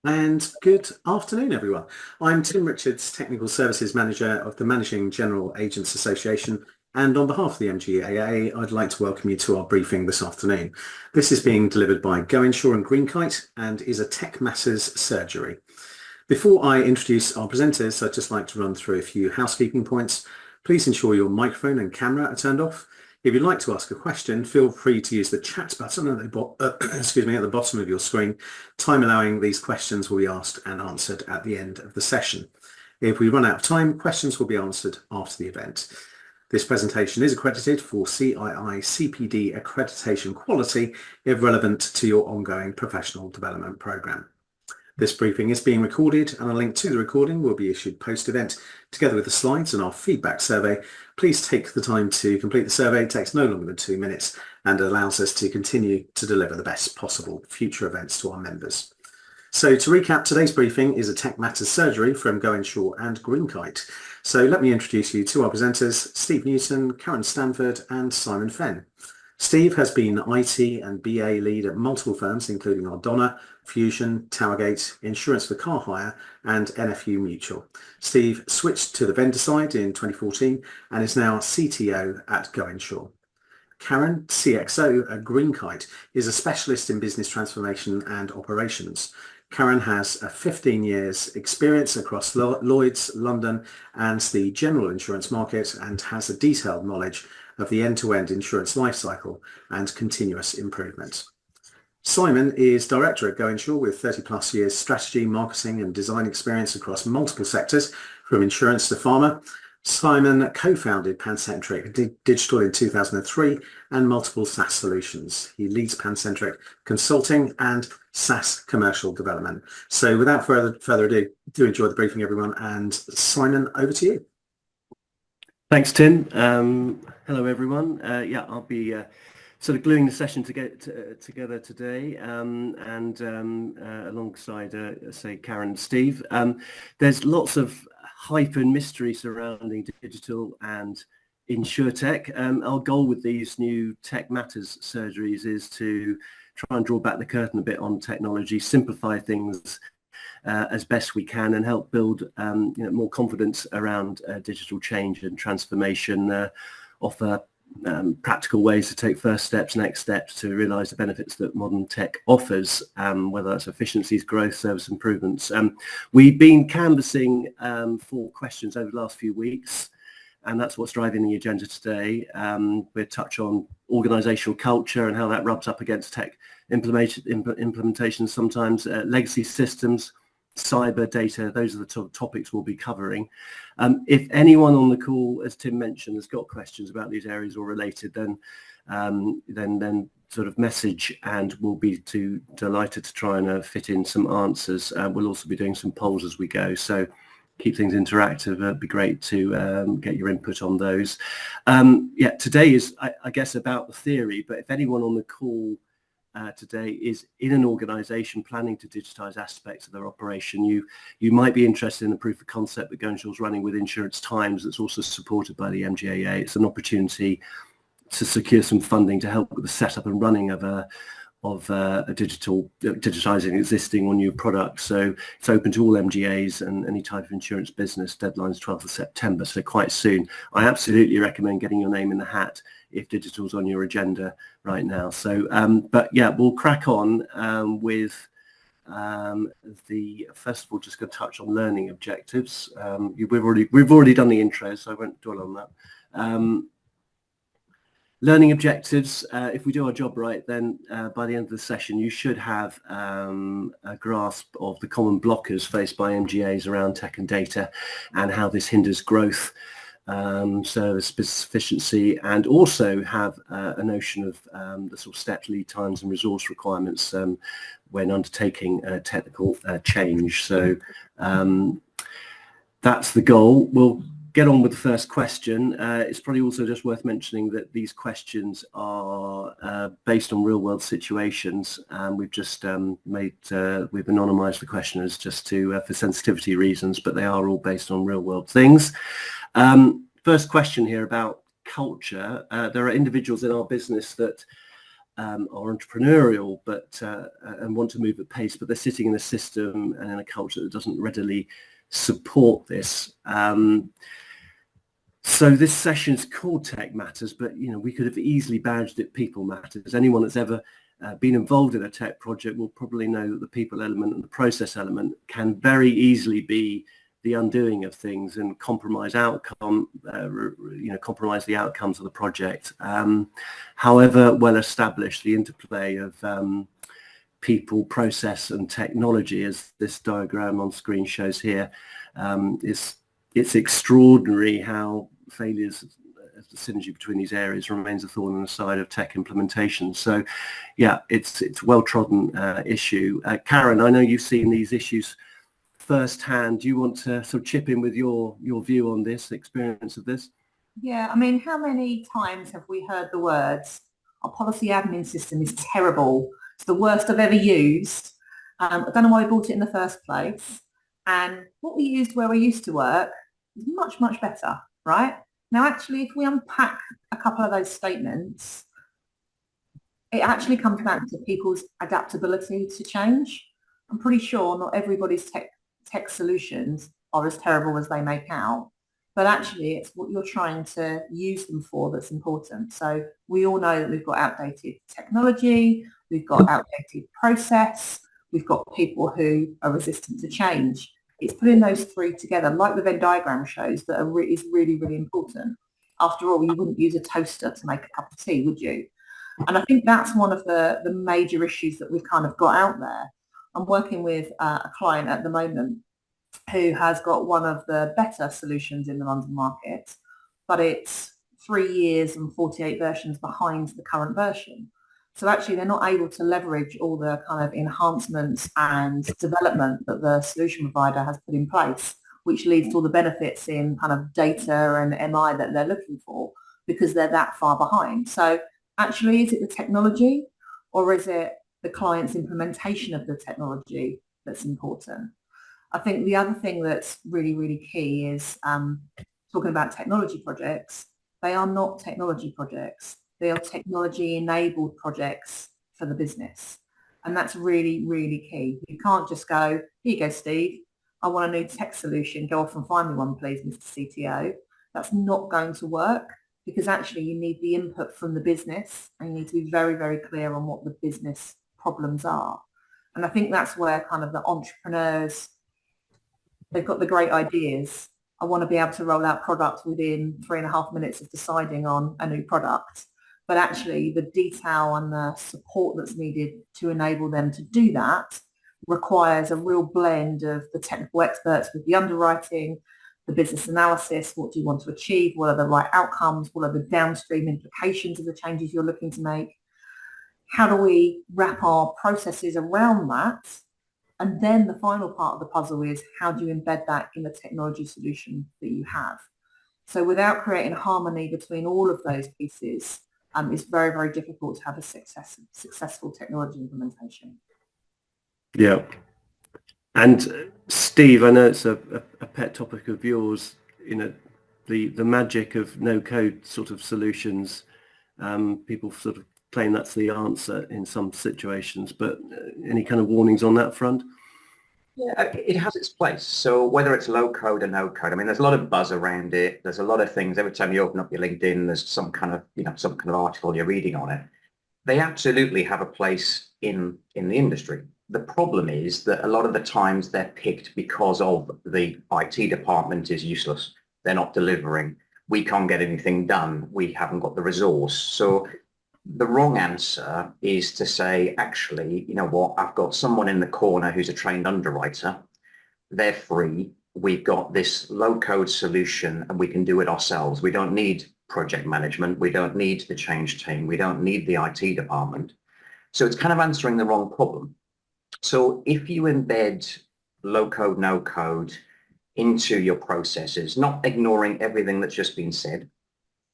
And good afternoon, everyone. I'm Tim Richards, Technical Services Manager of the Managing General Agents Association. And on behalf of the MGAA, I'd like to welcome you to our briefing this afternoon. This is being delivered by GoInsure and Greenkite and is a Tech Matters surgery. Before I introduce our presenters, I'd just like to run through a few housekeeping points. Please ensure your microphone and camera are turned off. If you'd like to ask a question, feel free to use the chat button at the bottom of your screen. Time allowing, these questions will be asked and answered at the end of the session. If we run out of time, questions will be answered after the event. This presentation is accredited for CII CPD accreditation quality if relevant to your ongoing professional development programme. This briefing is being recorded and a link to the recording will be issued post-event together with the slides and our feedback survey. Please take the time to complete the survey. It takes no longer than 2 minutes and allows us to continue to deliver the best possible future events to our members. So to recap, today's briefing is a Tech Matters surgery from GoInsure and Greenkite. So let me introduce you to our presenters, Steve Newton, Karen Stanford and Simon Fenn. Steve has been IT and BA lead at multiple firms, including Ardonna, Fusion, Towergate, Insurance for Car Hire, and NFU Mutual. Steve switched to the vendor side in 2014 and is now CTO at GoInsure. Karen, CXO at Greenkite, is a specialist in business transformation and operations. Karen has 15 years experience across Lloyd's, London, and the general insurance market and has a detailed knowledge of the end-to-end insurance lifecycle and continuous improvement. Simon is director at GoInsure with 30 plus years strategy, marketing and design experience across multiple sectors from insurance to pharma. Simon co-founded Pancentric Digital in 2003 and multiple SaaS solutions. He leads Pancentric consulting and SaaS commercial development. So without further ado, do enjoy the briefing, everyone. And Simon, over to you. Thanks, Tim. Hello, everyone. I'll be sort of gluing the session together today alongside, say, Karen and Steve. There's lots of hype and mystery surrounding digital and insurtech. Our goal with these new Tech Matters surgeries is to try and draw back the curtain a bit on technology, simplify things as best we can and help build more confidence around digital change and transformation, offer practical ways to take first steps, next steps to realise the benefits that modern tech offers, whether that's efficiencies, growth, service improvements. We've been canvassing for questions over the last few weeks, and that's what's driving the agenda today. We'll touch on organisational culture and how that rubs up against tech implementation sometimes, legacy systems, cyber data. Those are the topics we'll be covering. If anyone on the call, as Tim mentioned, has got questions about these areas or related, then sort of message and we'll be delighted to try and fit in some answers. We'll also be doing some polls as we go, so keep things interactive. It'd be great to get your input on those. Today is, I guess, about the theory, but if anyone on the call today is in an organisation planning to digitise aspects of their operation, you might be interested in the proof of concept that GoInsure is running with Insurance Times that's also supported by the MGAA. It's an opportunity to secure some funding to help with the setup and running of a digitising existing or new products. So it's open to all MGAs and any type of insurance business. Deadline's 12th of September, so quite soon. I absolutely recommend getting your name in the hat if digital's on your agenda right now. So, we'll crack on with the first of all, just going to touch on learning objectives. We've already done the intro, so I won't dwell on that. Learning objectives, if we do our job right, then by the end of the session, you should have a grasp of the common blockers faced by MGAs around tech and data and how this hinders growth, service efficiency, and also have a notion of the sort of steps, lead times and resource requirements when undertaking technical change. So that's the goal. We'll get on with the first question. It's probably also just worth mentioning that these questions are based on real world situations. We've just we've anonymized the questioners just to for sensitivity reasons, but they are all based on real world things. First question here about culture. There are individuals in our business that are entrepreneurial but and want to move at pace, but they're sitting in a system and in a culture that doesn't readily support this. So this session is called Tech Matters, but we could have easily badged it People Matters. Anyone that's ever been involved in a tech project will probably know that the people element and the process element can very easily be the undoing of things and compromise compromise the outcomes of the project. However well established the interplay of people, process and technology, as this diagram on screen shows here, it's extraordinary how failures of the synergy between these areas remains a thorn in the side of tech implementation. So yeah, it's a well-trodden issue. Karen, I know you've seen these issues firsthand. Do you want to sort of chip in with your view on this, experience of this? Yeah, I mean, how many times have we heard the words, our policy admin system is terrible, it's the worst I've ever used, I don't know why we bought it in the first place, and what we used where we used to work is much, much better, right? Now, actually, if we unpack a couple of those statements, it actually comes back to people's adaptability to change. I'm pretty sure not everybody's tech solutions are as terrible as they make out, but actually it's what you're trying to use them for that's important. So we all know that we've got outdated technology, we've got outdated process, we've got people who are resistant to change. It's putting those three together, like the Venn diagram shows, that is really, really important. After all, you wouldn't use a toaster to make a cup of tea, would you? And I think that's one of the major issues that we've kind of got out there. I'm working with a client at the moment who has got one of the better solutions in the London market, but it's 3 years and 48 versions behind the current version. So actually they're not able to leverage all the kind of enhancements and development that the solution provider has put in place, which leads to all the benefits in kind of data and MI that they're looking for, because they're that far behind. So actually, is it the technology or is it the client's implementation of the technology that's important? I think the other thing that's really, really key is talking about technology projects. They are not technology projects. They are technology-enabled projects for the business. And that's really, really key. You can't just go, here you go, Steve. I want a new tech solution. Go off and find me one, please, Mr. CTO. That's not going to work, because actually you need the input from the business and you need to be very, very clear on what the business problems are. And I think that's where kind of the entrepreneurs, they've got the great ideas. I want to be able to roll out products within 3.5 minutes of deciding on a new product. But actually the detail and the support that's needed to enable them to do that requires a real blend of the technical experts with the underwriting, the business analysis, what do you want to achieve, what are the right outcomes, what are the downstream implications of the changes you're looking to make, how do we wrap our processes around that, and then the final part of the puzzle is how do you embed that in the technology solution that you have. So without creating harmony between all of those pieces, it's very, very difficult to have a successful technology implementation. Yeah. And Steve, I know it's a pet topic of yours, the magic of no-code sort of solutions. People sort of claim that's the answer in some situations, but any kind of warnings on that front? Yeah, it has its place. So whether it's low code or no code, I mean, there's a lot of buzz around it. There's a lot of things. Every time you open up your LinkedIn, there's some kind of article you're reading on it. They absolutely have a place in the industry. The problem is that a lot of the times they're picked because of the IT department is useless. They're not delivering. We can't get anything done. We haven't got the resource. So the wrong answer is to say, actually, you know what, I've got someone in the corner who's a trained underwriter. They're free. We've got this low-code solution and we can do it ourselves. We don't need project management. We don't need the change team. We don't need the IT department. So it's kind of answering the wrong problem. So if you embed low-code, no-code into your processes, not ignoring everything that's just been said,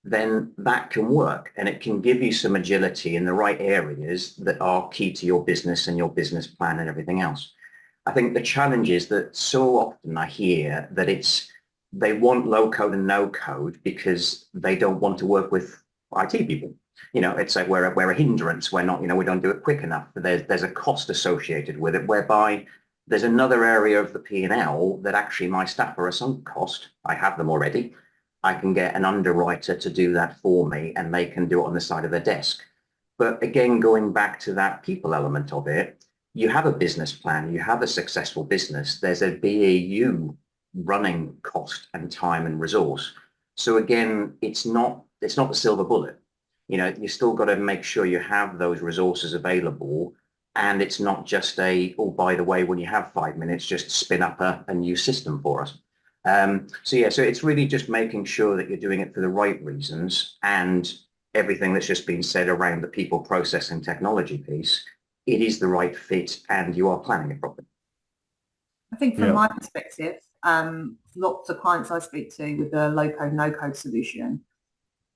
then that can work and it can give you some agility in the right areas that are key to your business and your business plan and everything else. I think the challenge is that so often I hear that they want low code and no code because they don't want to work with IT people. It's like we're a hindrance. We're not, we don't do it quick enough. But there's a cost associated with it, whereby there's another area of the P&L that actually my staff are a sunk cost. I have them already. I can get an underwriter to do that for me, and they can do it on the side of their desk. But again, going back to that people element of it, you have a business plan, you have a successful business, there's a BAU running cost and time and resource. So again, it's not the silver bullet. You still got to make sure you have those resources available, and it's not just oh, by the way, when you have 5 minutes, just spin up a new system for us. So it's really just making sure that you're doing it for the right reasons, and everything that's just been said around the people, process and technology piece, it is the right fit and you are planning it properly. I think from my perspective, lots of clients I speak to with the low-code, no-code solution,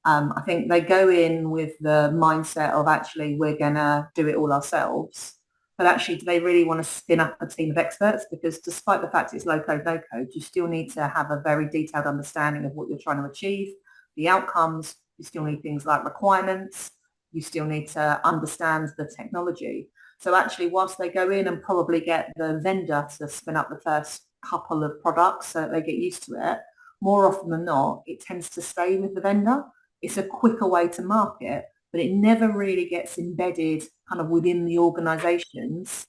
I think they go in with the mindset of actually we're going to do it all ourselves. But actually, do they really want to spin up a team of experts? Because despite the fact it's low-code, no-code, you still need to have a very detailed understanding of what you're trying to achieve, the outcomes. You still need things like requirements. You still need to understand the technology. So actually, whilst they go in and probably get the vendor to spin up the first couple of products so that they get used to it, more often than not, it tends to stay with the vendor. It's a quicker way to market, but it never really gets embedded kind of within the organisations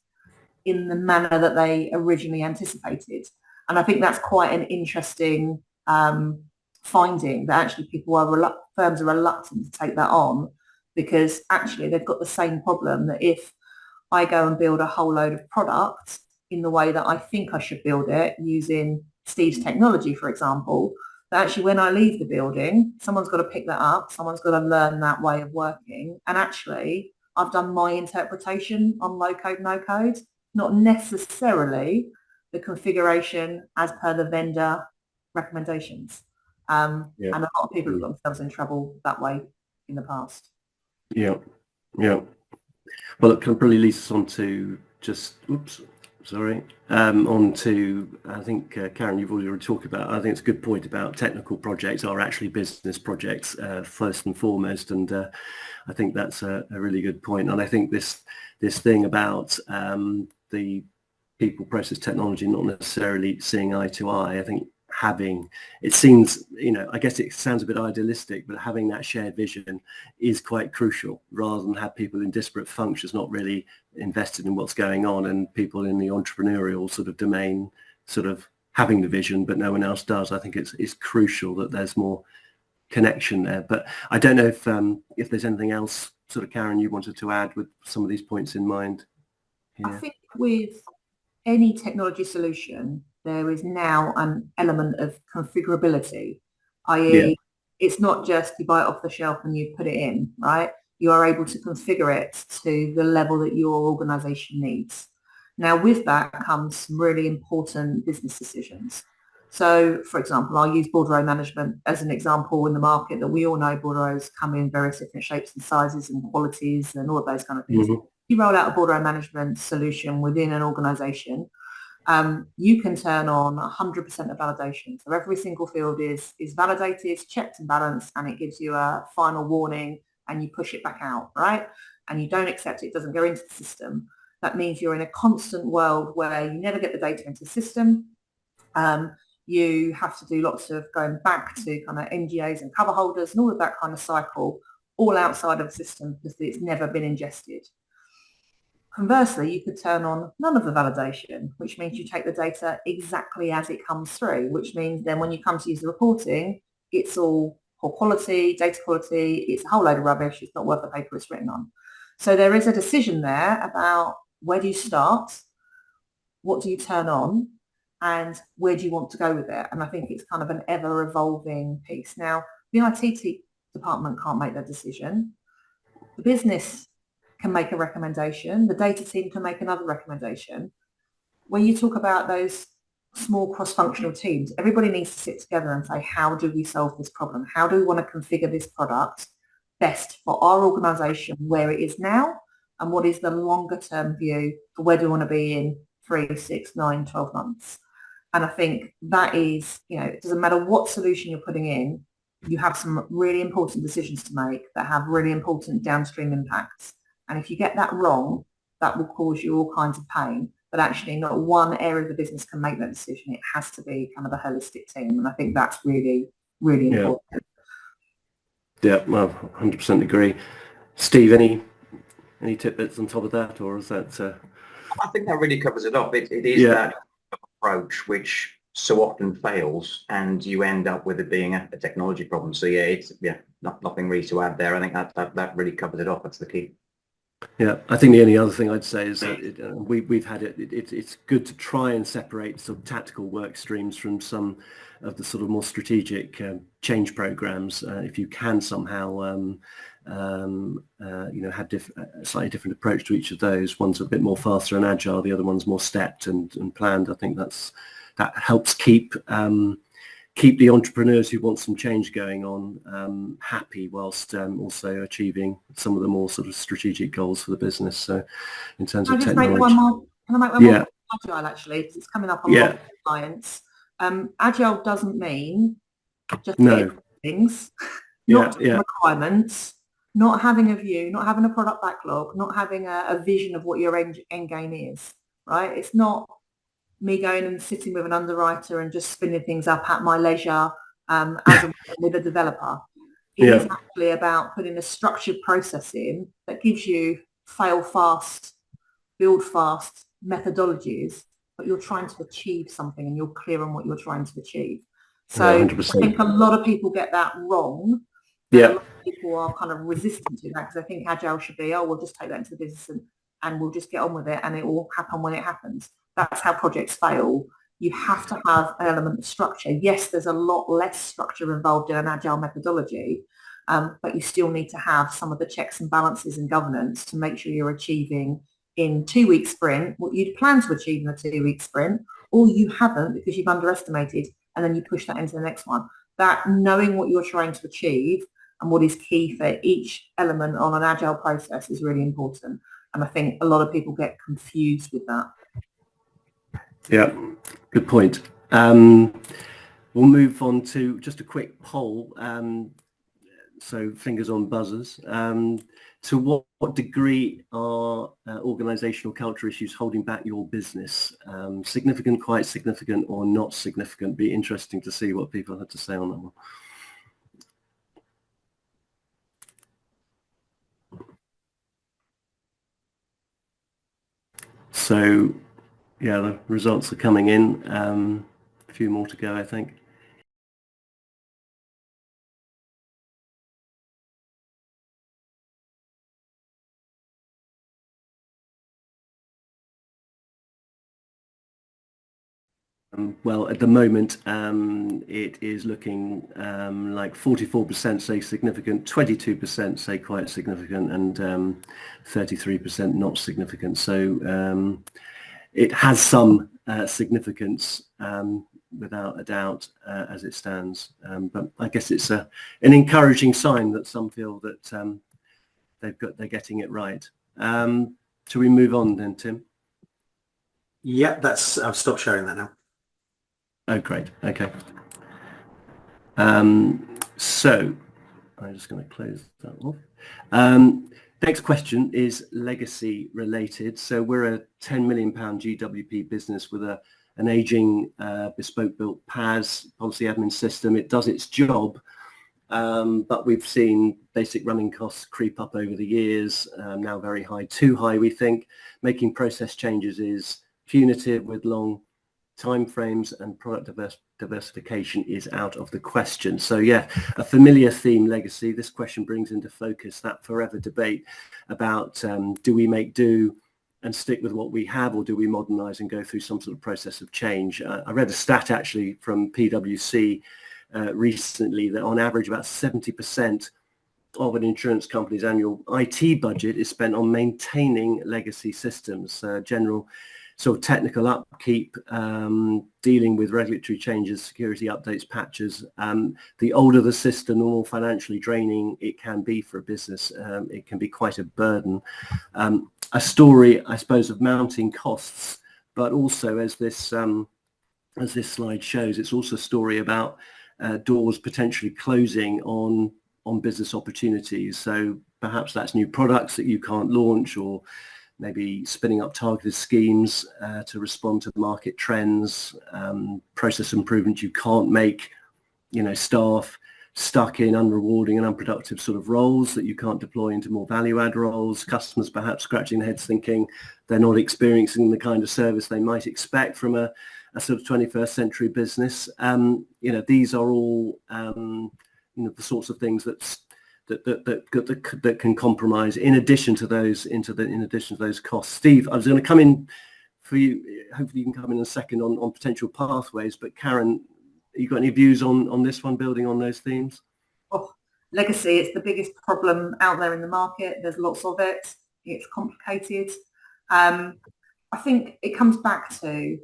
in the manner that they originally anticipated. And I think that's quite an interesting finding, that actually firms are reluctant to take that on, because actually they've got the same problem that if I go and build a whole load of product in the way that I think I should build it using Steve's technology, for example, that actually when I leave the building, someone's got to pick that up, someone's got to learn that way of working. And actually, I've done my interpretation on low code, no code, not necessarily the configuration as per the vendor recommendations. And a lot of people have got themselves in trouble that way in the past. Yeah. Well, it probably leads us on to on to, I think, Karen, you've already talked about, I think it's a good point about technical projects are actually business projects first and foremost. And I think that's a really good point. And I think this thing about the people, process, technology not necessarily seeing eye to eye, I think it seems, I guess it sounds a bit idealistic, but having that shared vision is quite crucial, rather than have people in disparate functions not really invested in what's going on, and people in the entrepreneurial sort of domain sort of having the vision but no one else does. I think it's crucial that there's more connection there. But I don't know if there's anything else, sort of, Karen, you wanted to add with some of these points in mind here. I think with any technology solution, there is now an element of configurability, i.e. it's not just you buy it off the shelf and you put it in, right? You are able to configure it to the level that your organisation needs. Now, with that comes some really important business decisions. So, for example, I'll use bordereau management as an example in the market that we all know bordereaux come in various different shapes and sizes and qualities and all of those kind of things. Mm-hmm. You roll out a bordereau management solution within an organisation, you can turn on 100% of validation. So every single field is validated, checked and balanced, and it gives you a final warning and you push it back out, right? And you don't accept it, it doesn't go into the system. That means you're in a constant world where you never get the data into the system. You have to do lots of going back to kind of NGAs and cover holders and all of that kind of cycle, all outside of the system because it's never been ingested. Conversely, you could turn on none of the validation, which means you take the data exactly as it comes through, which means then when you come to use the reporting, it's all poor quality, data quality, it's a whole load of rubbish, it's not worth the paper it's written on. So there is a decision there about where do you start, what do you turn on, and where do you want to go with it? And I think it's kind of an ever-evolving piece. Now, the IT department can't make that decision. The business can make a recommendation. The data team can make another recommendation. When you talk about those small cross-functional teams, everybody needs to sit together and say, how do we solve this problem? How do we want to configure this product best for our organisation where it is now? And what is the longer term view for where do we want to be in 3, 6, 9, 12 months? And I think that is, it doesn't matter what solution you're putting in, you have some really important decisions to make that have really important downstream impacts. And if you get that wrong, that will cause you all kinds of pain. But actually not one area of the business can make that decision. It has to be kind of a holistic team. And I think that's really, really important. Yeah, well, 100% agree. Steve, any tidbits on top of that, or is that? I think that really covers it off. It is that approach which so often fails, and you end up with it being a technology problem. So it's nothing really to add there. I think that really covers it off. That's the key. Yeah, I think the only other thing I'd say is that we've had it's good to try and separate sort of tactical work streams from some of the sort of more strategic change programs. If you can somehow have a slightly different approach to each of those. One's a bit more faster and agile, the other one's more stepped and planned. I think that helps keep the entrepreneurs who want some change going on happy, whilst also achieving some of the more sort of strategic goals for the business. So in terms of technology. Can I make one more agile, actually, because it's coming up on a lot of clients. Agile doesn't mean just things, not requirements, not having a view, not having a product backlog, not having a vision of what your end game is, right? It's not me going and sitting with an underwriter and just spinning things up at my leisure with a developer. It is actually about putting a structured process in that gives you fail fast, build fast methodologies, but you're trying to achieve something and you're clear on what you're trying to achieve. So 100%. I think a lot of people get that wrong. A lot of people are kind of resistant to that because I think agile should be, we'll just take that into the business and we'll just get on with it and it will happen when it happens. That's how projects fail. You have to have an element of structure. Yes, there's a lot less structure involved in an agile methodology, but you still need to have some of the checks and balances and governance to make sure you're achieving in 2-week sprint what you'd planned to achieve in a 2-week sprint, or you haven't because you've underestimated, and then you push that into the next one. That knowing what you're trying to achieve and what is key for each element on an agile process is really important. And I think a lot of people get confused with that. Yeah, good point. We'll move on to just a quick poll. So fingers on buzzers. To what degree are organisational culture issues holding back your business? Significant, quite significant, or not significant? Be interesting to see what people had to say on that one. So, yeah, the results are coming in. A few more to go, I think. Well, at the moment, it is looking like 44% say significant, 22% say quite significant, and 33% not significant. So it has some significance, without a doubt, as it stands. But I guess it's an encouraging sign that some feel that they're getting it right. Shall we move on then, Tim? Yeah, I've stopped sharing that now. Oh, great. Okay. So I'm just going to close that off. Next question is legacy related. So we're a £10 million GWP business with an aging bespoke built PAS, policy admin system. It does its job, but we've seen basic running costs creep up over the years, now very high, too high, we think. Making process changes is punitive with long timeframes, and product diversification is out of the question. So yeah, a familiar theme, legacy. This question brings into focus that forever debate about do we make do and stick with what we have, or do we modernise and go through some sort of process of change? I read a stat actually from PwC recently that on average about 70% of an insurance company's annual IT budget is spent on maintaining legacy systems, general sort of technical upkeep, dealing with regulatory changes, security updates, patches. The older the system, the more financially draining it can be for a business. It can be quite a burden. A story, I suppose, of mounting costs, but also as this slide shows, it's also a story about doors potentially closing on business opportunities. So perhaps that's new products that you can't launch, or maybe spinning up targeted schemes to respond to market trends, process improvement you can't make, staff stuck in unrewarding and unproductive sort of roles that you can't deploy into more value add roles, customers perhaps scratching their heads thinking they're not experiencing the kind of service they might expect from a sort of 21st century business. These are all the sorts of things that can compromise in addition to those costs. Steve, I was going to come in for you. Hopefully you can come in a second on potential pathways, but Karen, you got any views on this one, building on those themes? Oh, legacy, it's the biggest problem out there in the market. There's lots of it. It's complicated. I think it comes back to,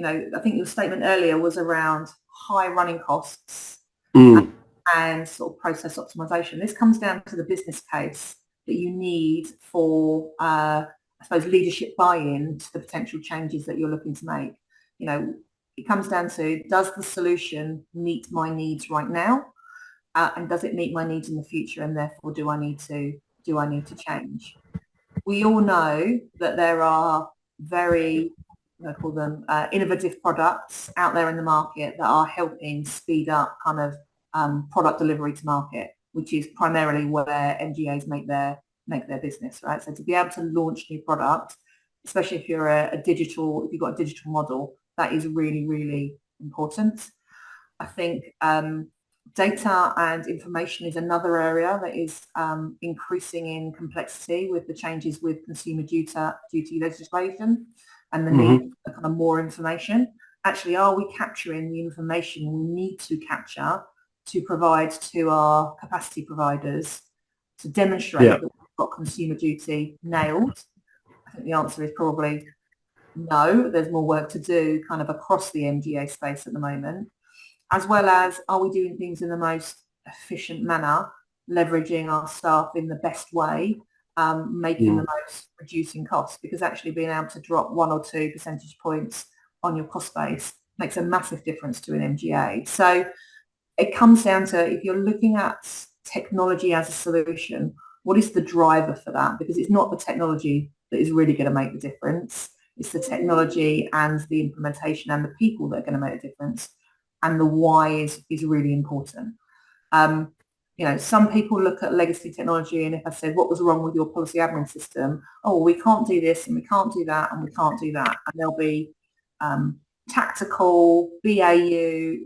I think your statement earlier was around high running costs and sort of process optimization. This comes down to the business case that you need for, I suppose, leadership buy-in to the potential changes that you're looking to make. It comes down to, does the solution meet my needs right now, and does it meet my needs in the future, and therefore do I need to change? We all know that there are very, I call them innovative products out there in the market that are helping speed up kind of product delivery to market, which is primarily where MGAs make their business, right? So to be able to launch new product, especially if you're if you've got a digital model, that is really, really important. I think data and information is another area that is increasing in complexity with the changes with consumer duty legislation and the need for kind of more information. Actually, are we capturing the information we need to capture to provide to our capacity providers to demonstrate that we've got consumer duty nailed? I think the answer is probably no. There's more work to do kind of across the MGA space at the moment, as well as, are we doing things in the most efficient manner, leveraging our staff in the best way, making the most, reducing costs, because actually being able to drop 1 or 2 percentage points on your cost base makes a massive difference to an MGA. So it comes down to, if you're looking at technology as a solution, what is the driver for that? Because it's not the technology that is really going to make the difference. It's the technology and the implementation and the people that are going to make a difference. And the why is really important. Some people look at legacy technology, and if I said, what was wrong with your policy admin system? Oh, we can't do this and we can't do that and we can't do that. And there'll be tactical, BAU,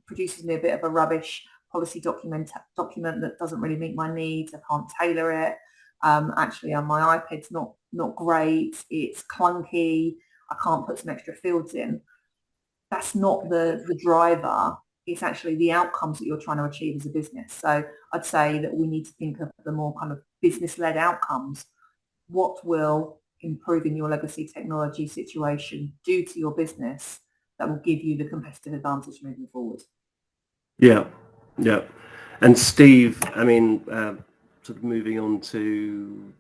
produces me a bit of a rubbish policy document that doesn't really meet my needs. I can't tailor it. Actually, on my iPad's not great. It's clunky. I can't put some extra fields in. That's not the driver. It's actually the outcomes that you're trying to achieve as a business. So I'd say that we need to think of the more kind of business-led outcomes. What will improving your legacy technology situation do to your business that will give you the competitive advantage moving forward? Yeah. And Steve, I mean, sort of moving on to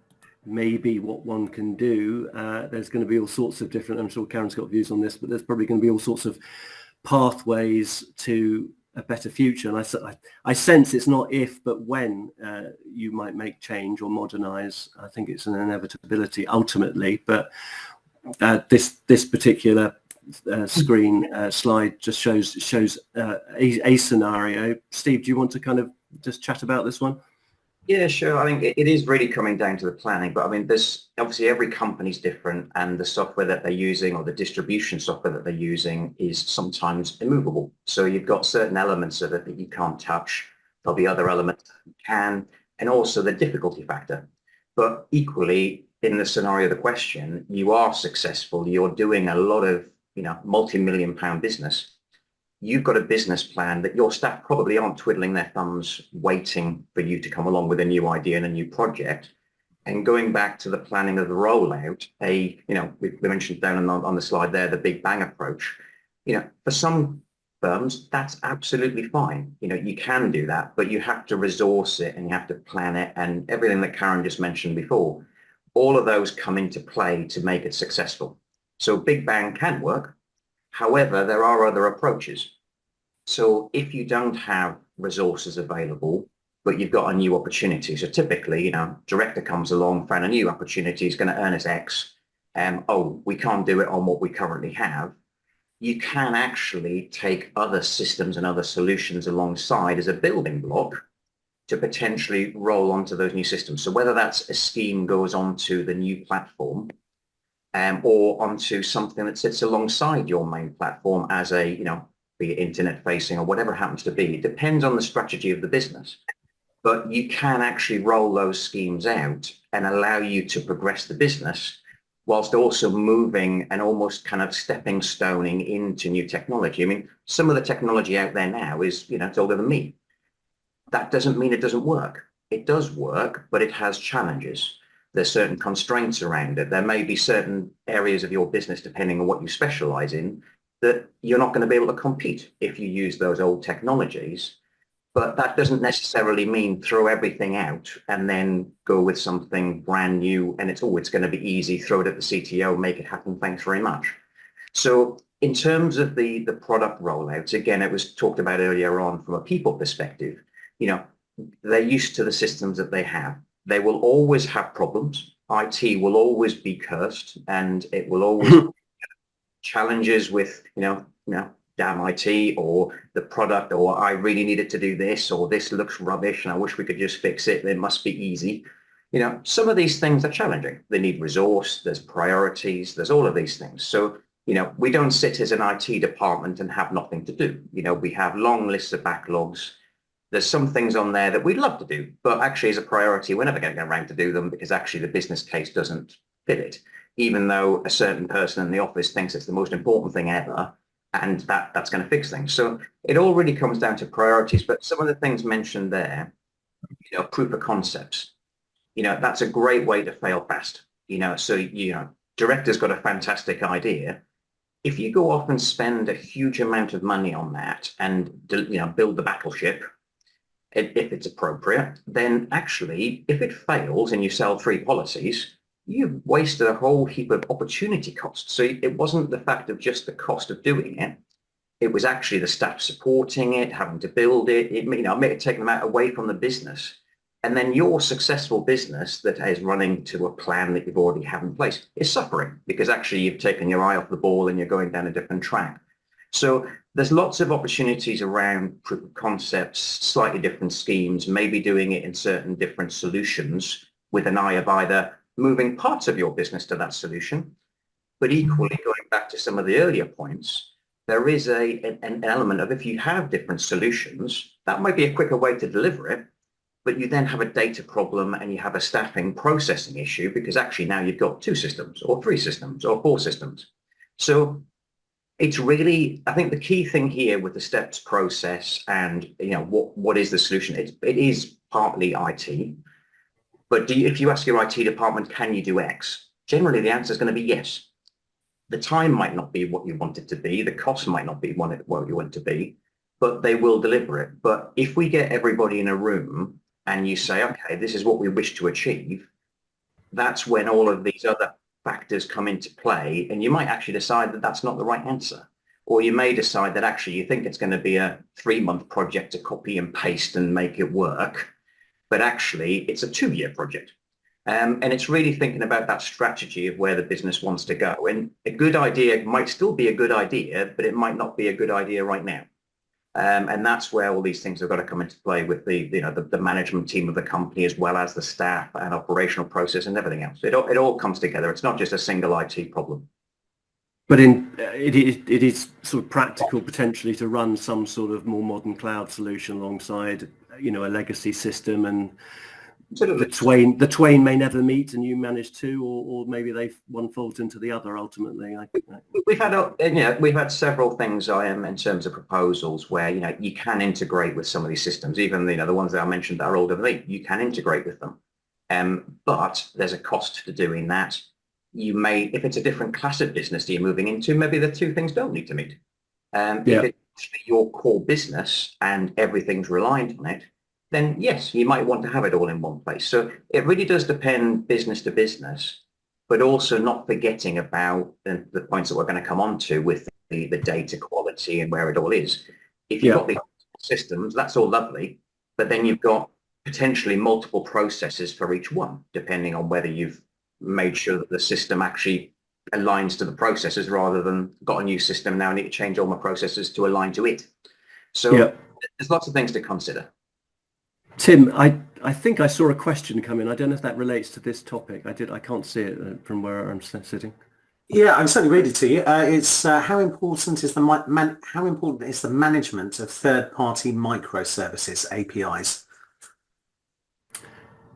maybe what one can do, there's going to be all sorts of different, I'm sure Karen's got views on this, but there's probably going to be all sorts of pathways to a better future. And I sense it's not if, but when you might make change or modernise. I think it's an inevitability ultimately, but this particular slide just shows a scenario. Steve, do you want to kind of just chat about this one? Yeah, sure. I think it is really coming down to the planning, but I mean, there's obviously every company's different, and the software that they're using or the distribution software that they're using is sometimes immovable. So you've got certain elements of it that you can't touch. There'll be other elements that you can, and also the difficulty factor. But equally, in the scenario of the question, you are successful. You're doing a lot of, multi-million-pound business. You've got a business plan that your staff probably aren't twiddling their thumbs waiting for you to come along with a new idea and a new project. And going back to the planning of the rollout, we mentioned down on the slide there, the big bang approach. For some firms, that's absolutely fine. You can do that, but you have to resource it and you have to plan it, and everything that Karen just mentioned before. All of those come into play to make it successful. So big bang can work. However, there are other approaches. So if you don't have resources available, but you've got a new opportunity, so typically, director comes along, found a new opportunity, is going to earn us X, oh, we can't do it on what we currently have. You can actually take other systems and other solutions alongside as a building block to potentially roll onto those new systems. So whether that's a scheme goes onto the new platform, or onto something that sits alongside your main platform as a, be it internet facing or whatever it happens to be. It depends on the strategy of the business. But you can actually roll those schemes out and allow you to progress the business whilst also moving and almost kind of stepping stoning into new technology. I mean, some of the technology out there now is, it's older than me. That doesn't mean it doesn't work. It does work, but it has challenges. There's certain constraints around it. There may be certain areas of your business, depending on what you specialize in, that you're not going to be able to compete if you use those old technologies. But that doesn't necessarily mean throw everything out and then go with something brand new and it's going to be easy, throw it at the CTO, make it happen, thanks very much. So in terms of the product rollouts, again, it was talked about earlier on from a people perspective, they're used to the systems that they have. They will always have problems. IT will always be cursed and it will always challenges with, damn IT or the product, or I really needed to do this, or this looks rubbish and I wish we could just fix it. It must be easy. Some of these things are challenging. They need resource, there's priorities, there's all of these things. So, we don't sit as an IT department and have nothing to do. We have long lists of backlogs. There's some things on there that we'd love to do, but actually as a priority, we're never going to get around to do them because actually the business case doesn't fit it, even though a certain person in the office thinks it's the most important thing ever, and that's going to fix things. So it all really comes down to priorities, but some of the things mentioned there, proof of concepts, that's a great way to fail fast. Director's got a fantastic idea. If you go off and spend a huge amount of money on that and, build the battleship, if it's appropriate, then actually, if it fails and you sell 3 policies, you've wasted a whole heap of opportunity costs. So it wasn't the fact of just the cost of doing it. It was actually the staff supporting it, having to build it. It may have taken them away from the business. And then your successful business that is running to a plan that you've already have in place is suffering because actually you've taken your eye off the ball and you're going down a different track. So there's lots of opportunities around proof of concepts, slightly different schemes, maybe doing it in certain different solutions with an eye of either moving parts of your business to that solution, but equally going back to some of the earlier points, there is an element of if you have different solutions, that might be a quicker way to deliver it, but you then have a data problem and you have a staffing processing issue because actually now you've got 2 systems or 3 systems or 4 systems. So it's really, I think the key thing here with the steps process and, what is the solution? It is partly IT. But if you ask your IT department, can you do X? Generally, the answer is going to be yes. The time might not be what you want it to be. The cost might not be what you want it to be, but they will deliver it. But if we get everybody in a room and you say, okay, this is what we wish to achieve, that's when all of these other factors come into play. And you might actually decide that that's not the right answer. Or you may decide that actually you think it's going to be a 3-month project to copy and paste and make it work. But actually it's a 2-year project. And it's really thinking about that strategy of where the business wants to go. And a good idea might still be a good idea, but it might not be a good idea right now. And that's where all these things have got to come into play with the management team of the company, as well as the staff and operational process and everything else. It all comes together. It's not just a single IT problem. But it is sort of practical potentially to run some sort of more modern cloud solution alongside, a legacy system, and the twain may never meet, and you manage to, or maybe one falls into the other ultimately. We've had several things in terms of proposals where you can integrate with some of these systems, even the ones that I mentioned that are older than me. You can integrate with them, but there's a cost to doing that. You may, if it's a different class of business that you're moving into, maybe the 2 things don't need to meet. If it's your core business and everything's reliant on it, then yes, you might want to have it all in one place. So it really does depend business to business, but also not forgetting about the points that we're going to come on to with the data quality and where it all is. If you've got these systems, that's all lovely, but then you've got potentially multiple processes for each one, depending on whether you've made sure that the system actually aligns to the processes rather than got a new system now I need to change all my processes to align to it. So there's lots of things to consider. Tim, I think I saw a question come in. I don't know if that relates to this topic. I can't see it from where I'm sitting. Yeah, I'm certainly read it to you. It's how important is the management of third-party microservices (APIs)?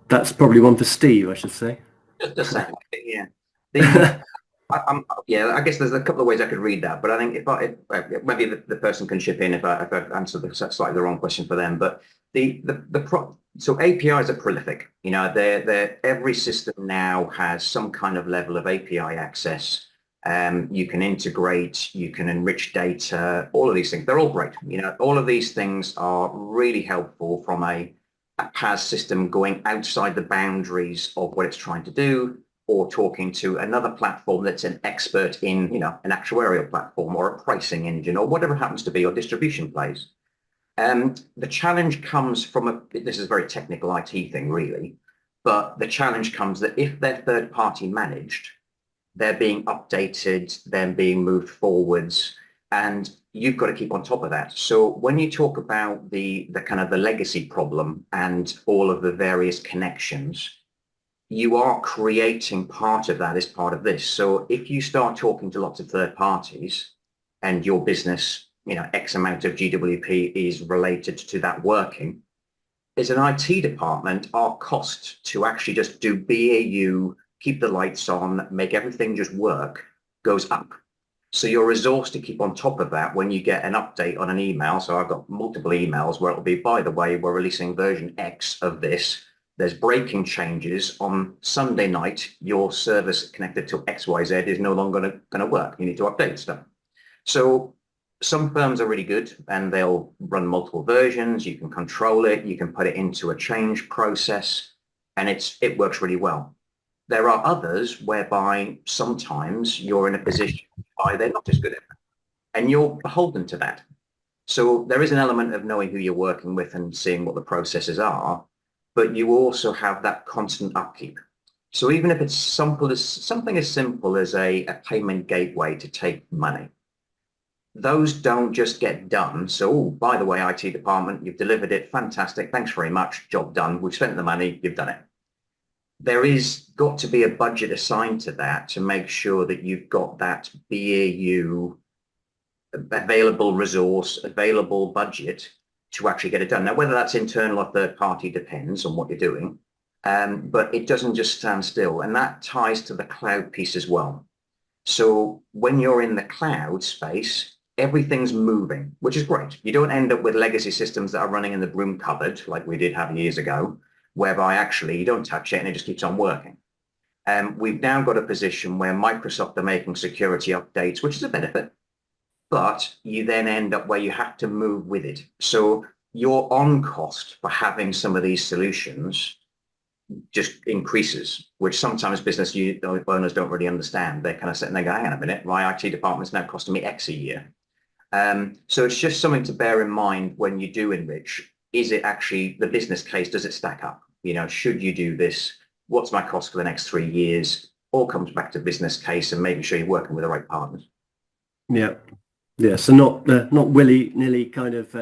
That's probably one for Steve, I should say. Just saying, yeah. I guess there's a couple of ways I could read that, but I think if maybe the person can chip in if I answer slightly the wrong question for them. But so APIs are prolific. You know, every system now has some kind of level of API access. You can integrate, you can enrich data, all of these things. They're all great. You know, all of these things are really helpful from a PaaS system going outside the boundaries of what it's trying to do, or talking to another platform that's an expert in, you know, an actuarial platform or a pricing engine or whatever it happens to be, or distribution plays. The challenge comes from this is a very technical IT thing really, but the challenge comes that if they're third party managed, they're being updated, they're being moved forwards, and you've got to keep on top of that. So when you talk about the kind of the legacy problem and all of the various connections, you are creating part of that as part of this. So if you start talking to lots of third parties and your business, you know, X amount of GWP is related to that working, as an IT department, our cost to actually just do BAU, keep the lights on, make everything just work, goes up. So your resource to keep on top of that when you get an update on an email, so I've got multiple emails where it'll be, by the way, we're releasing version X of this. There's breaking changes on Sunday night. Your service connected to XYZ is no longer going to work. You need to update stuff. So some firms are really good and they'll run multiple versions. You can control it. You can put it into a change process and it works really well. There are others whereby sometimes you're in a position where they're not as good at it and you're beholden to that. So there is an element of knowing who you're working with and seeing what the processes are, but you also have that constant upkeep. So even if it's something as simple as a payment gateway to take money, those don't just get done. So, oh, by the way, IT department, you've delivered it, fantastic, thanks very much, job done, we've spent the money, you've done it. There is got to be a budget assigned to that to make sure that you've got that BAU available resource, available budget to actually get it done. Now, whether that's internal or third party depends on what you're doing, but it doesn't just stand still. And that ties to the cloud piece as well. So when you're in the cloud space, everything's moving, which is great. You don't end up with legacy systems that are running in the broom cupboard like we did have years ago, whereby actually you don't touch it and it just keeps on working. We've now got a position where Microsoft are making security updates, which is a benefit, but you then end up where you have to move with it. So your on cost for having some of these solutions just increases, which sometimes business owners don't really understand. They're kind of sitting there going, hang on a minute, my IT department's now costing me X a year. So it's just something to bear in mind when you do enrich. Is it actually the business case? Does it stack up? You know, should you do this? What's my cost for the next 3 years? All comes back to business case and making sure you're working with the right partners. Yeah. Yeah, so not willy-nilly kind of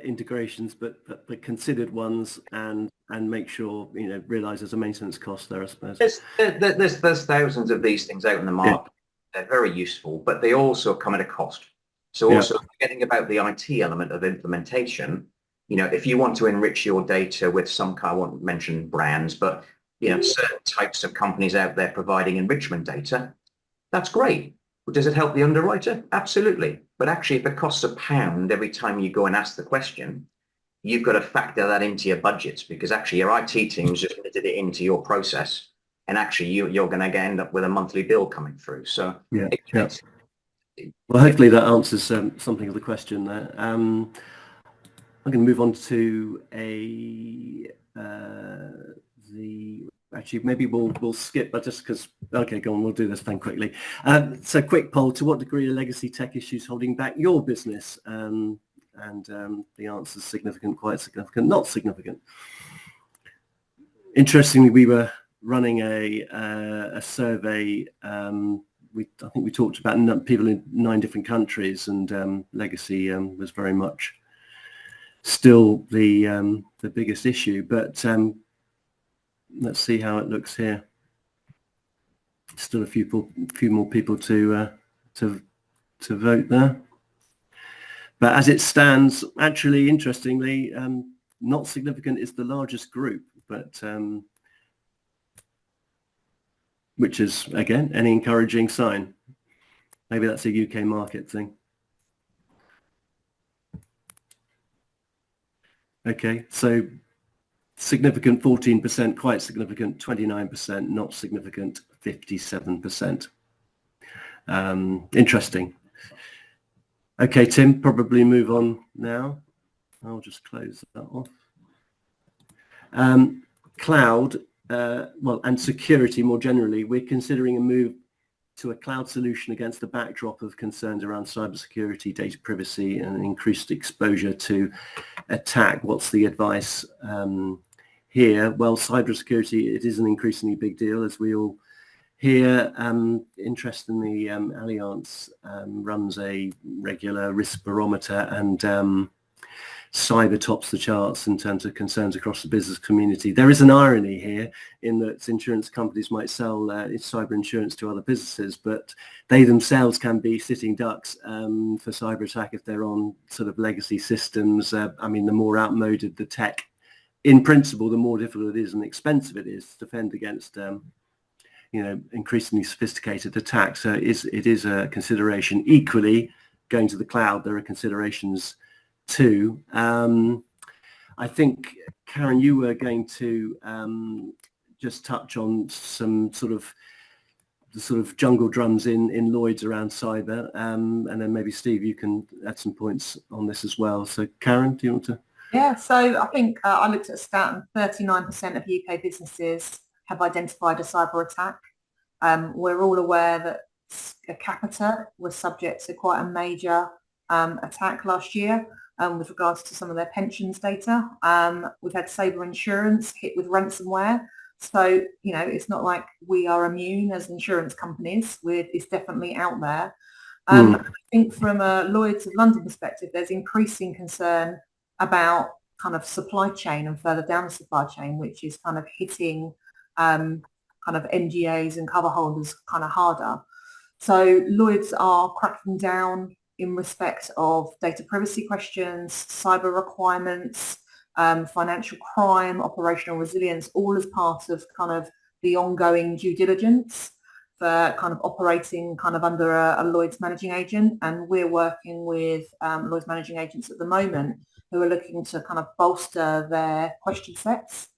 integrations, but considered ones, and make sure, you know, realise there's a maintenance cost there, I suppose. There's thousands of these things out in the market. Yeah. They're very useful, but they also come at a cost. So also forgetting about the IT element of implementation, you know, if you want to enrich your data with some kind, I won't mention brands, but, you know, certain types of companies out there providing enrichment data, that's great. Does it help the underwriter? Absolutely. But actually, if it costs £1 every time you go and ask the question, you've got to factor that into your budgets, because actually your IT teams just knitted it into your process, and actually you're going to end up with a monthly bill coming through. So well, hopefully that answers something of the question there. I'm going to move on to actually, maybe we'll skip, but just because, okay, go on, we'll do this thing quickly. So quick poll, to what degree are legacy tech issues holding back your business? And the answer is significant, quite significant, not significant. Interestingly, we were running a survey. I think we talked about people in 9 different countries, and legacy was very much still the biggest issue. But let's see how it looks here. Still a few more people to vote there. But as it stands, actually, interestingly, not significant is the largest group, but which is, again, an encouraging sign. Maybe that's a UK market thing. Okay, so significant 14%, quite significant 29%, not significant 57%. Interesting. Okay, Tim, probably move on now. I'll just close that off. Cloud, well, and security more generally, we're considering a move to a cloud solution against the backdrop of concerns around cybersecurity, data privacy, and increased exposure to attack. What's the advice here? Well, cybersecurity, it is an increasingly big deal, as we all hear. Interestingly, Allianz runs a regular risk barometer, and cyber tops the charts in terms of concerns across the business community. There is an irony here in that insurance companies might sell cyber insurance to other businesses, but they themselves can be sitting ducks for cyber attack if they're on sort of legacy systems. I mean, the more outmoded the tech, in principle, the more difficult it is and expensive it is to defend against increasingly sophisticated attacks. So it is a consideration. Equally, going to the cloud, there are considerations too. I think, Karen, you were going to just touch on some sort of jungle drums in Lloyd's around cyber, and then maybe Steve, you can add some points on this as well. So Karen, do you want to? Yeah, so I think I looked at a stat, and 39% of UK businesses have identified a cyber attack. We're all aware that Capita was subject to quite a major attack last year with regards to some of their pensions data. We've had Sabre Insurance hit with ransomware. So, it's not like we are immune as insurance companies. It's definitely out there. I think from a Lloyd's of London perspective, there's increasing concern about kind of supply chain and further down the supply chain, which is kind of hitting kind of MGAs and cover holders kind of harder. So Lloyd's are cracking down in respect of data privacy questions, cyber requirements, financial crime, operational resilience, all as part of kind of the ongoing due diligence for kind of operating kind of under a Lloyd's managing agent. And we're working with Lloyd's managing agents at the moment who are looking to kind of bolster their question sets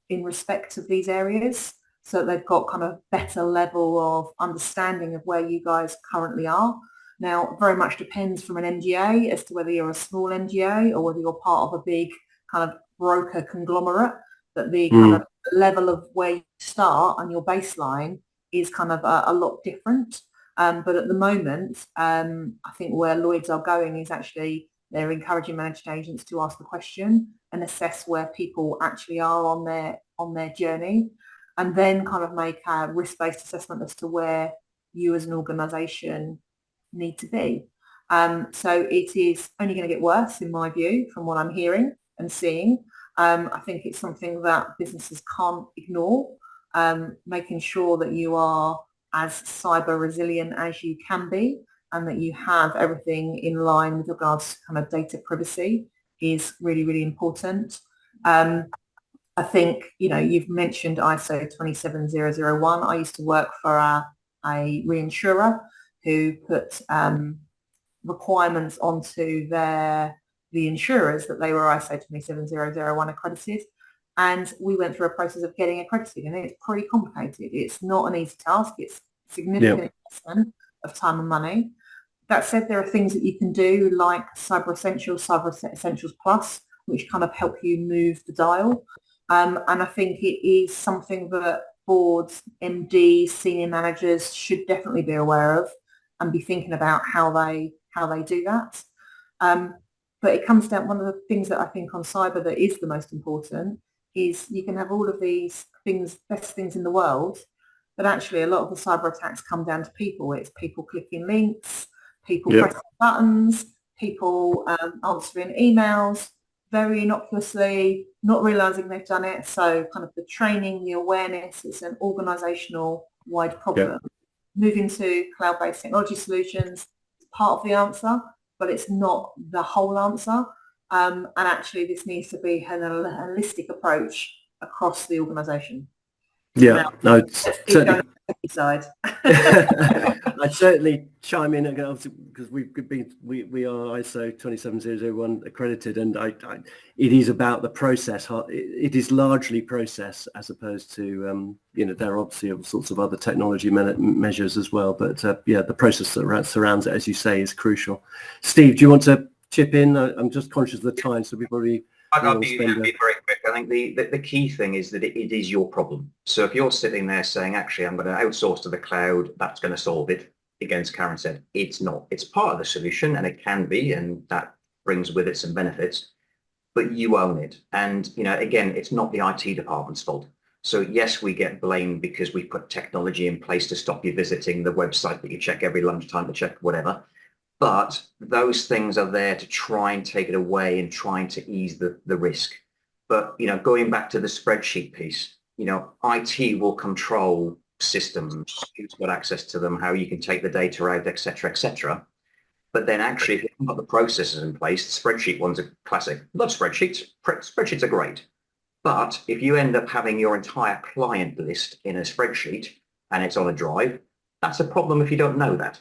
in respect of these areas, so that they've got kind of better level of understanding of where you guys currently are. Now, it very much depends from an MGA as to whether you're a small MGA or whether you're part of a big kind of broker conglomerate, that the kind of level of where you start and your baseline is kind of a lot different. But at the moment, I think where Lloyd's are going is actually they're encouraging managed agents to ask the question and assess where people actually are on their journey, and then kind of make a risk-based assessment as to where you as an organisation need to be. So it is only going to get worse, in my view, from what I'm hearing and seeing. I think it's something that businesses can't ignore, making sure that you are as cyber resilient as you can be, and that you have everything in line with regards to kind of data privacy is really, really important. I think, you've mentioned ISO 27001. I used to work for a reinsurer who put requirements onto the insurers that they were ISO 27001 accredited. And we went through a process of getting accredited, and it's pretty complicated. It's not an easy task. It's significant investment of time and money. That said, there are things that you can do like Cyber Essentials, Cyber Essentials Plus, which kind of help you move the dial. And I think it is something that boards, MDs, senior managers should definitely be aware of and be thinking about how they do that. But it comes down, one of the things that I think on cyber that is the most important is you can have all of these things, best things in the world, but actually a lot of the cyber attacks come down to people. It's people clicking links, people pressing buttons, people answering emails very innocuously, not realizing they've done it. So kind of the training, the awareness, it's an organizational wide problem. Moving to cloud-based technology solutions is part of the answer, but it's not the whole answer. And actually this needs to be a holistic approach across the organization. Yeah, no, certainly. Side. I'd certainly chime in because we are ISO 27001 accredited, and it is about the process. It is largely process as opposed to there are obviously all sorts of other technology measures as well, but the process that surrounds it, as you say, is crucial. Steve, do you want to chip in? I'm just conscious of the time, so we've already. I'll be very quick. I think the key thing is that it is your problem. So if you're sitting there saying, actually, I'm going to outsource to the cloud, that's going to solve it. Again, as Karen said, it's not. It's part of the solution, and it can be, and that brings with it some benefits, but you own it. And, again, it's not the IT department's fault. So yes, we get blamed because we put technology in place to stop you visiting the website that you check every lunchtime to check whatever. But those things are there to try and take it away and trying to ease the risk. But, going back to the spreadsheet piece, IT will control systems, who's got access to them, how you can take the data out, et cetera, et cetera. But then actually, if you've got the processes in place, the spreadsheet one's a classic. Love spreadsheets. Spreadsheets are great. But if you end up having your entire client list in a spreadsheet and it's on a drive, that's a problem if you don't know that.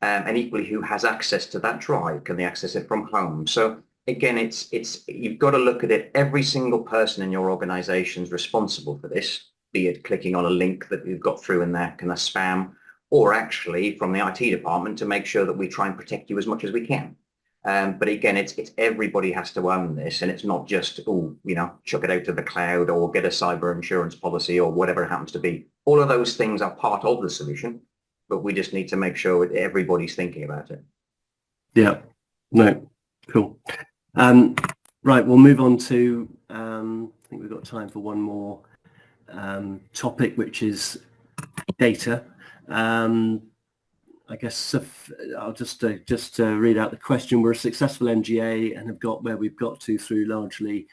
And equally, who has access to that drive? Can they access it from home? So again, it's you've got to look at it. Every single person in your organization is responsible for this, be it clicking on a link that you've got through in there, kind of spam, or actually from the IT department to make sure that we try and protect you as much as we can. But again, it's everybody has to own this, and it's not just, chuck it out to the cloud or get a cyber insurance policy or whatever it happens to be. All of those things are part of the solution, but we just need to make sure everybody's thinking about it. Yeah, no, cool. Right, we'll move on to, I think we've got time for one more topic, which is data. I guess I'll just read out the question. We're a successful MGA and have got where we've got to through largely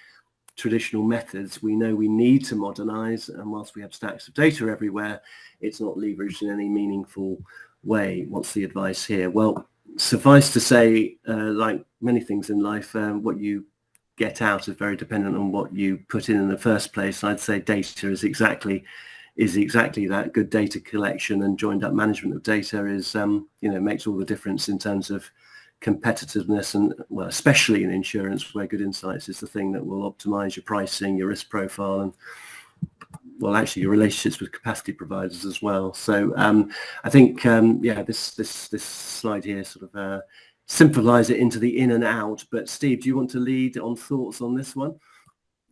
traditional methods. We know we need to modernise, and whilst we have stacks of data everywhere, it's not leveraged in any meaningful way. What's the advice here? Well, suffice to say, like many things in life, what you get out is very dependent on what you put in the first place. I'd say data is exactly that. Good data collection and joined up management of data is makes all the difference in terms of competitiveness, and well, especially in insurance, where good insights is the thing that will optimize your pricing, your risk profile, and well, actually your relationships with capacity providers as well. So I think this slide here sort of simplifies it into the in and out. But Steve, do you want to lead on thoughts on this one?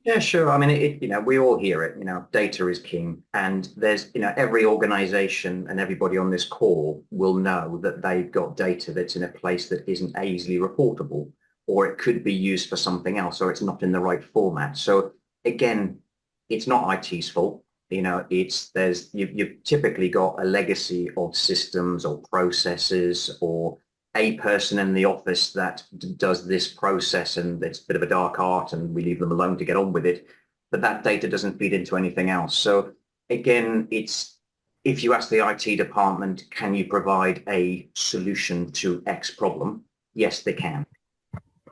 Yeah, sure. I mean, we all hear it, data is king, and there's, every organization and everybody on this call will know that they've got data that's in a place that isn't easily reportable, or it could be used for something else, or it's not in the right format. So again, it's not IT's fault. You've typically got a legacy of systems or processes, or a person in the office that does this process, and it's a bit of a dark art and we leave them alone to get on with it, but that data doesn't feed into anything else. So again, if you ask the IT department, can you provide a solution to X problem? Yes, they can.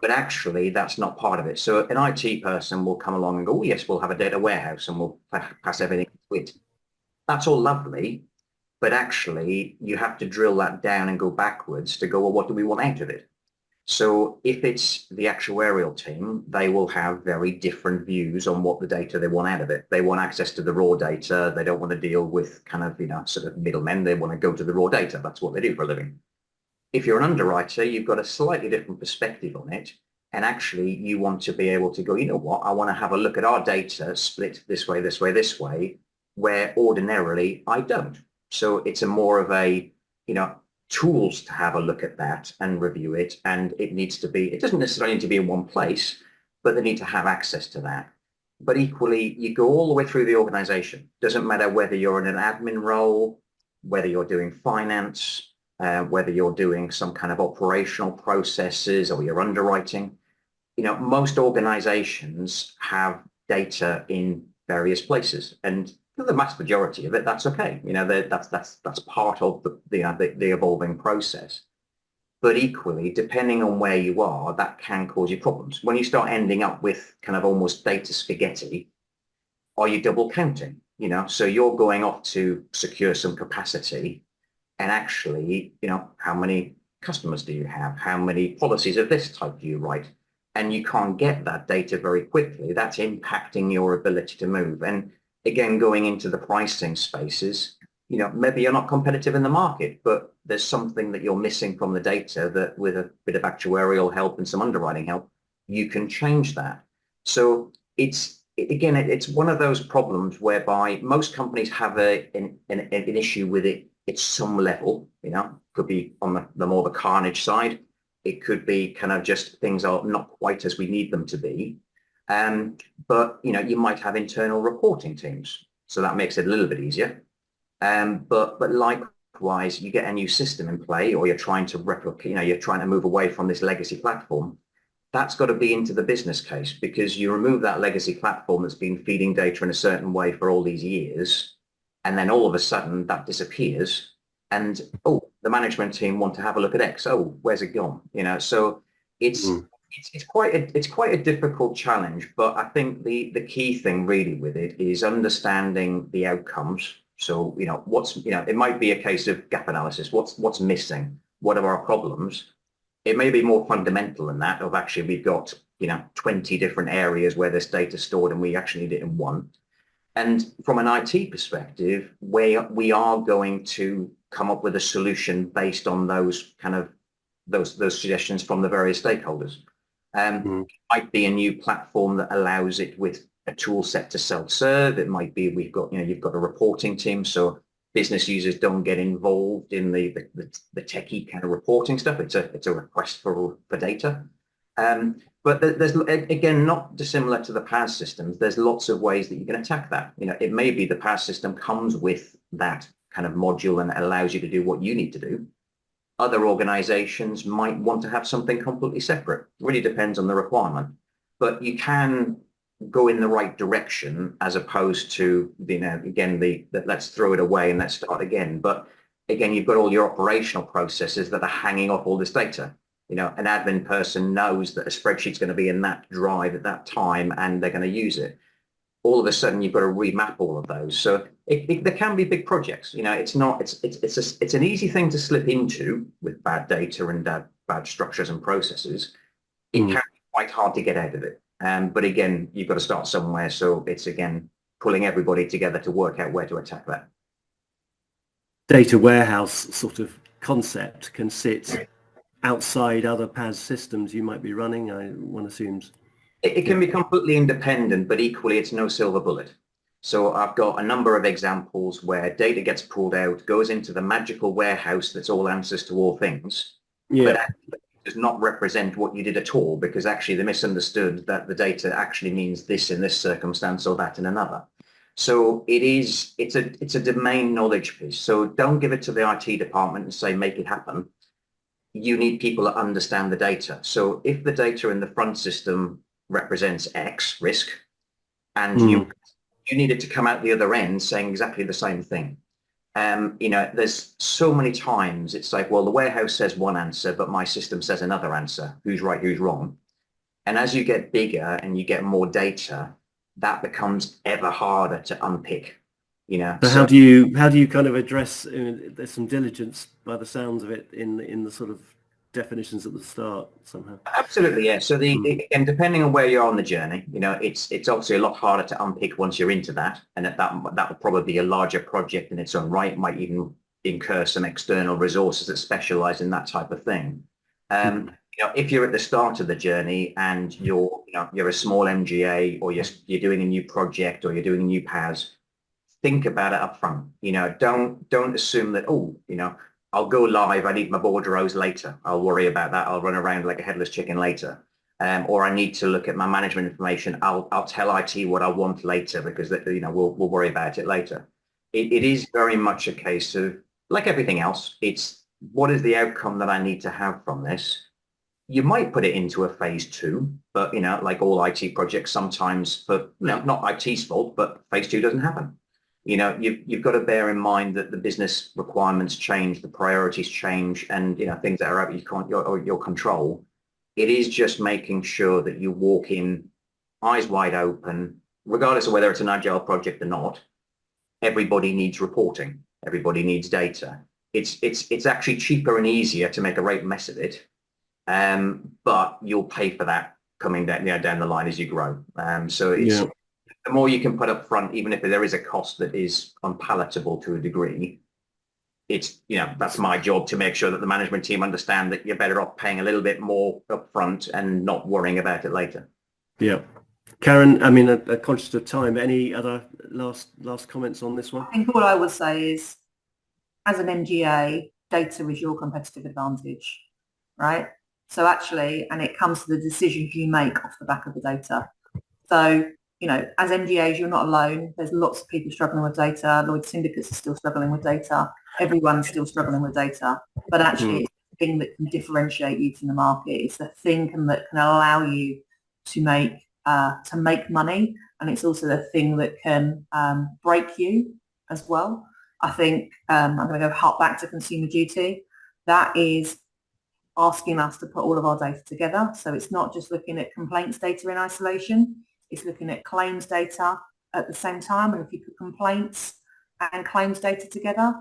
But actually, that's not part of it. So an IT person will come along and go, oh, yes, we'll have a data warehouse and we'll pass everything to it. That's all lovely. But actually, you have to drill that down and go backwards to go, well, what do we want out of it? So if it's the actuarial team, they will have very different views on what the data they want out of it. They want access to the raw data. They don't want to deal with kind of, sort of middlemen. They want to go to the raw data. That's what they do for a living. If you're an underwriter, you've got a slightly different perspective on it. And actually, you want to be able to go, you know what, I want to have a look at our data split this way, this way, this way, where ordinarily I don't. So it's a more of a, tools to have a look at that and review it. And it doesn't necessarily need to be in one place, but they need to have access to that. But equally, you go all the way through the organization. Doesn't matter whether you're in an admin role, whether you're doing finance, whether you're doing some kind of operational processes or you're underwriting. Most organizations have data in various places, and for the vast majority of it, that's okay. That's part of the evolving process. But equally, depending on where you are, that can cause you problems. When you start ending up with kind of almost data spaghetti, are you double counting? So you're going off to secure some capacity, and actually, how many customers do you have? How many policies of this type do you write? And you can't get that data very quickly. That's impacting your ability to move. And again, going into the pricing spaces, maybe you're not competitive in the market, but there's something that you're missing from the data that with a bit of actuarial help and some underwriting help, you can change that. So it's one of those problems whereby most companies have an issue with it at some level. Could be on the more the carnage side. It could be kind of just things are not quite as we need them to be. But you might have internal reporting teams, so that makes it a little bit easier. But likewise, you get a new system in play, or you're trying to replicate, you're trying to move away from this legacy platform. That's got to be into the business case, because you remove that legacy platform that's been feeding data in a certain way for all these years, and then all of a sudden that disappears, and the management team want to have a look at X. Oh, where's it gone? So it's quite a difficult challenge. But I think the key thing really with it is understanding the outcomes. So it might be a case of gap analysis. What's missing? What are our problems? It may be more fundamental than that. Of actually, we've got 20 different areas where this data is stored, and we actually need it in one. And from an IT perspective, we are going to come up with a solution based on those suggestions from the various stakeholders. It might be a new platform that allows it with a tool set to self-serve. It might be you've got a reporting team, so business users don't get involved in the techie kind of reporting stuff. It's a request for data. But there's, again, not dissimilar to the PaaS systems. There's lots of ways that you can attack that. It may be the PaaS system comes with that kind of module and allows you to do what you need to do. Other organizations might want to have something completely separate. It really depends on the requirement. But you can go in the right direction, as opposed to, again, let's throw it away and let's start again. But again, you've got all your operational processes that are hanging off all this data. An admin person knows that a spreadsheet's going to be in that drive at that time, and they're going to use it. All of a sudden, you've got to remap all of those. So there can be big projects. It's an easy thing to slip into with bad data and bad structures and processes. It can be quite hard to get out of it. But again, you've got to start somewhere. So it's, again, pulling everybody together to work out where to attack that. Data warehouse sort of concept can sit outside other PaaS systems you might be running, one assumes. It can be completely independent, but equally it's no silver bullet. So I've got a number of examples where data gets pulled out, goes into the magical warehouse that's all answers to all things, but actually does not represent what you did at all, because actually they misunderstood that the data actually means this in this circumstance or that in another. So it's a domain knowledge piece. So don't give it to the IT department and say, make it happen. You need people that understand the data. So if the data in the front system represents X risk, and you need it to come out the other end saying exactly the same thing. There's so many times it's like, well, the warehouse says one answer, but my system says another answer. Who's right, who's wrong? And as you get bigger and you get more data, that becomes ever harder to unpick. So how do you kind of address? There's some diligence by the sounds of it in the sort of definitions at the start somehow. Absolutely, yeah. So and depending on where you're on the journey, it's obviously a lot harder to unpick once you're into that, and that will probably be a larger project in its own right. It might even incur some external resources that specialize in that type of thing. If you're at the start of the journey and you're a small MGA, or you're doing a new project, or you're doing a new PaaS, think about it up front. Don't assume that, I'll go live. I need my bordereaux later. I'll worry about that. I'll run around like a headless chicken later. Or I need to look at my management information. I'll tell IT what I want later because we'll worry about it later. It is very much a case of, like everything else, it's what is the outcome that I need to have from this? You might put it into a phase 2, but like all IT projects, sometimes not IT's fault, but phase 2 doesn't happen. You've got to bear in mind that the business requirements change, the priorities change, and things that are out of your control. It is just making sure that you walk in eyes wide open, regardless of whether it's an agile project or not. Everybody needs reporting. Everybody needs data. It's actually cheaper and easier to make a right mess of it, but you'll pay for that coming down the line as you grow. So it's the more you can put up front, even if there is a cost that is unpalatable to a degree. It's that's my job to make sure that the management team understand that you're better off paying a little bit more up front and not worrying about it later. Yeah. Karen, I mean, conscious of time, any other last comments on this one? I think all I would say is, as an MGA, data is your competitive advantage, right? So actually, and it comes to the decisions you make off the back of the data. So, as MGAs, you're not alone. There's lots of people struggling with data. Lloyd's syndicates are still struggling with data. Everyone's still struggling with data. But actually, it's the thing that can differentiate you from the market. It's the thing that can allow you to make money. And it's also the thing that can break you as well. I think I'm going to go back to consumer duty. That is asking us to put all of our data together. So it's not just looking at complaints data in isolation. It's looking at claims data at the same time. And if you put complaints and claims data together,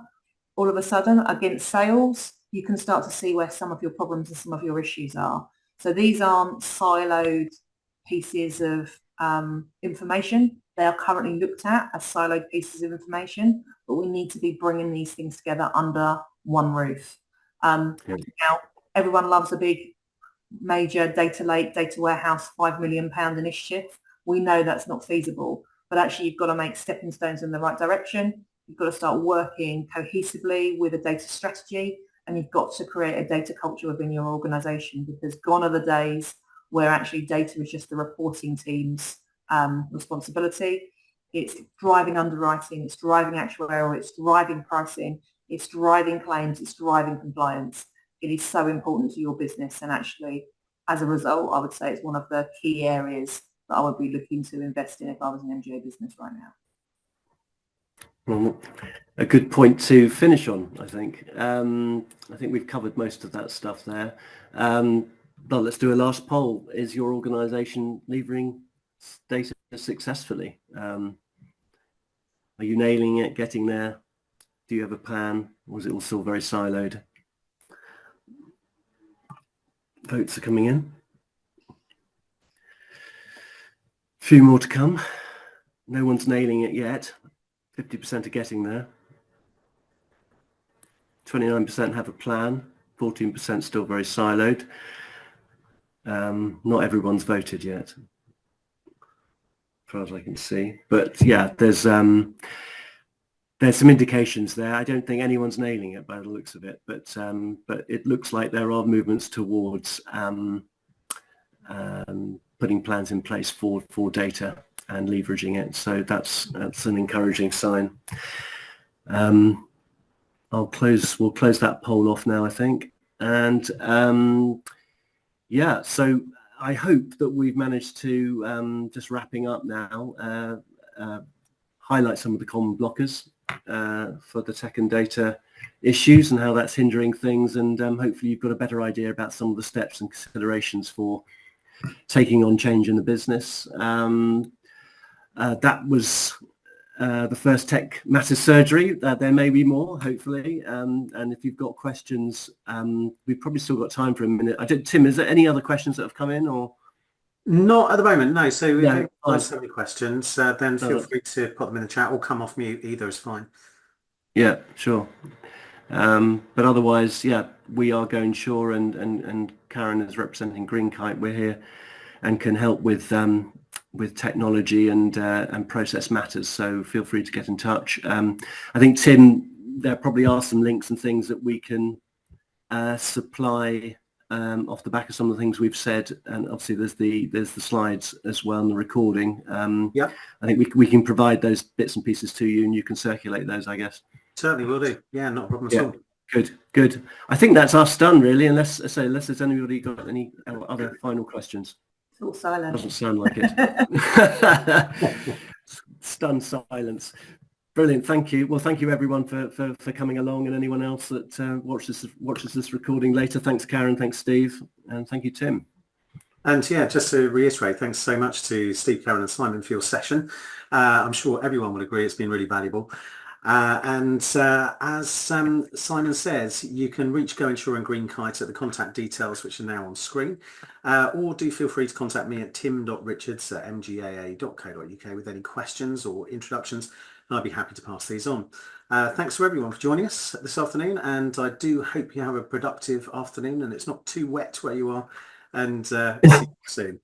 all of a sudden against sales, you can start to see where some of your problems and some of your issues are. So these aren't siloed pieces of information. They are currently looked at as siloed pieces of information, but we need to be bringing these things together under one roof. Now, everyone loves a big major data lake, data warehouse, £5 million initiative. We know that's not feasible, but actually you've got to make stepping stones in the right direction. You've got to start working cohesively with a data strategy, and you've got to create a data culture within your organization, because gone are the days where actually data is just the reporting team's responsibility. It's driving underwriting, it's driving actuarial, it's driving pricing, it's driving claims, it's driving compliance. It is so important to your business, and actually, as a result, I would say it's one of the key areas that I would be looking to invest in if I was an MGA business right now. Well, a good point to finish on, I think. I think we've covered most of that stuff there. But let's do a last poll. Is your organisation leveraging data successfully? Are you nailing it, getting there? Do you have a plan? Or is it all still very siloed? Votes are coming in. A few more to come. No one's nailing it yet. 50% are getting there. 29% have a plan. 14% still very siloed. Not everyone's voted yet, as far as I can see. But yeah, there's some indications there. I don't think anyone's nailing it by the looks of it, but it looks like there are movements towards putting plans in place for data and leveraging it. So that's an encouraging sign. We'll close that poll off now, I think. And yeah, so I hope that we've managed to, just wrapping up now, highlight some of the common blockers for the tech and data issues and how that's hindering things, and hopefully you've got a better idea about some of the steps and considerations for taking on change in the business. That was the first Tech Matters surgery. There may be more, hopefully, and if you've got questions, we've probably still got time for a minute. Tim, is there any other questions that have come in, or? Not at the moment, no. So if Yeah, you have any questions, then feel free to put them in the chat or come off mute. Either is fine. Yeah, sure. But otherwise, yeah, we are Going Sure, and Karen is representing Green Kite. We're here and can help with technology and process matters. So feel free to get in touch. I think Tim there probably are some links and things that we can supply off the back of some of the things we've said, and obviously there's the slides as well and the recording. Yeah, I think we can provide those bits and pieces to you, and you can circulate those, I guess. certainly will do. Yeah, not a problem at all. Good. I think that's us done, really, unless there's anybody got any other final questions. It's all silent. Doesn't sound like it. Stunned silence. Brilliant. Thank you. Well, thank you everyone for coming along, and anyone else that watches this recording later. Thanks, Karen. Thanks, Steve. And thank you, Tim. And yeah, just to reiterate, thanks so much to Steve, Karen and Simon for your session. I'm sure everyone would agree it's been really valuable. As Simon says, you can reach Go Insure and Green Kite at the contact details which are now on screen, or do feel free to contact me at tim.richards@mgaa.co.uk with any questions or introductions, and I'd be happy to pass these on. Thanks to everyone for joining us this afternoon, and I do hope you have a productive afternoon and it's not too wet where you are, and see you soon.